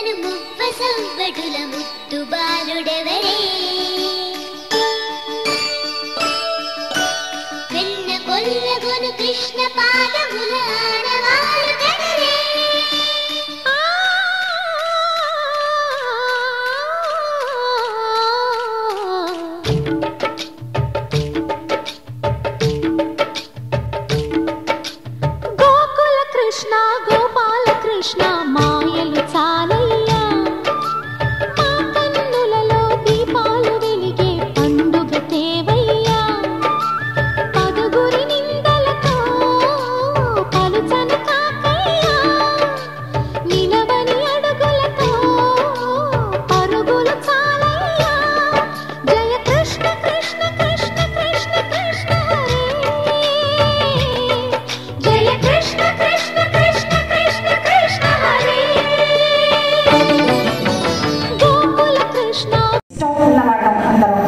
సంబడుల ముద్దు బాలుడెవరే వెన్న కొల్లగొను కృష్ణ పాదముల ఆడవారు కదరే గోకుల కృష్ణ గోపాల కృష్ణ మాయలు చాలయ్యా మా కన్నులలో దీపాలు వెలిగే పండుగ తేవయ్యా పదుగురి నిందలతో పలుచన కాకయ్యా నిలవని అడుగులతో పరుగులు చాలయ్యా జయ కృష్ణ కృష్ణ కృష్ణ కృష్ణ కృష్ణ హరే జయ కృష్ణ కృష్ణ కృష్ణ కృష్ణ కృష్ణ హరే గోకుల కృష్ణ అన్నమాట అందరం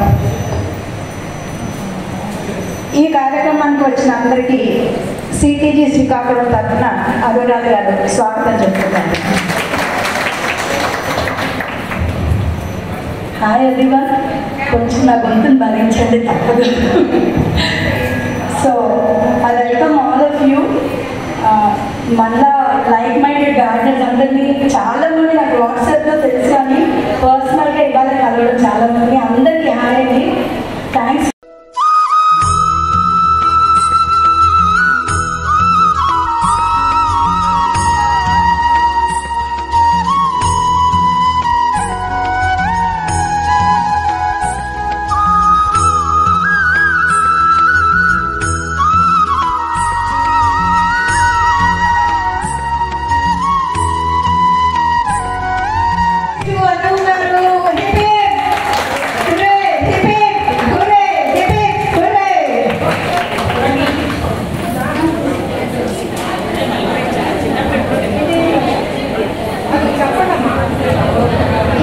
ఈ కార్యక్రమానికి వచ్చిన అందరికీ సిటీజీ శ్రీకాకుళం తరఫున అనురాధ గారు స్వాగతం చెప్తున్నాను. హాయ్ ఎవ్రీవన్, కొంచెం నా గొంతును భరించండి తప్పదు. So I welcome all of you. మళ్ళా లైక్ మైండెడ్ గార్డెన్స్ అందరినీ చాలా మంది నాకు వాట్సాప్లో తెలుసు కానీ పర్సనల్గా ఇవాళ కలవడం చాలా మంది. అందరికీ హాయ్ అండి, థ్యాంక్స్.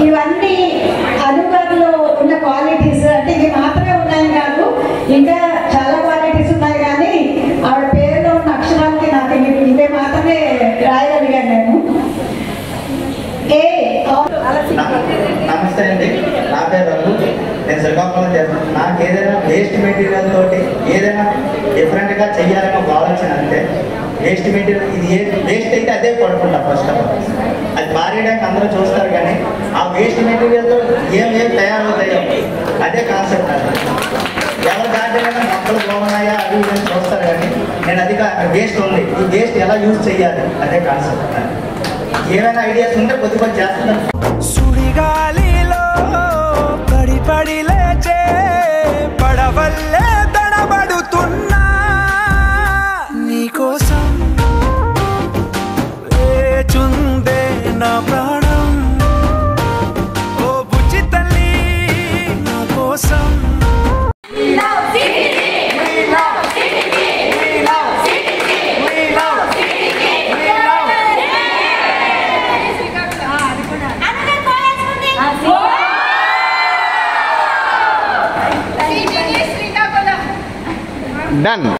ఇవన్నీ అనుకరణలో ఉన్న క్వాలిటీస్, అంటే ఇవి మాత్రమే ఉన్నాయని కాదు, ఇంకా చాలా క్వాలిటీస్ ఉన్నాయి. కానీ ఆవిడ పేరులో ఉన్న అక్షరాలకి నాకు ఇవే మాత్రమే రాయగలిగాను నేను. నమస్తే అండి, నా పేరు రఘు, నేను శ్రీకాకుళం చేస్తాను. నాకు ఏదైనా వేస్ట్ మెటీరియల్ తోటి ఏదైనా డిఫరెంట్గా చెయ్యాలని ఒక ఆలోచన. అంటే వేస్ట్ మెటీరియల్ ఇది వేస్ట్ అయితే అదే పడుకుంటా ఫస్ట్ ఆఫ్ ఆల్. అది పారేయడానికి అందరూ చూస్తారు కానీ ఆ వేస్ట్ మెటీరియల్తో ఏం తయారవుతాయో అదే కాన్సెప్ట్. అది ఎవరి గార్డెన్ మొక్కలు బాగున్నాయా అది ఇవన్నీ చూస్తారు కానీ నేను అది వేస్ట్ ఉంది, ఈ వేస్ట్ ఎలా యూజ్ చేయాలి అదే కాన్సెప్ట్. ఏమైనా ఐడియాస్ ఉంటే కొద్ది కొద్ది చేస్తున్నాను. సుడిగాలిలో పడి పడి లేచే పడవల్లే తడబడుతున్నా నీకోసం లేచుందే నా ప్రాణం. ఓ బుజ్జి తల్లి నా కోసం. Done.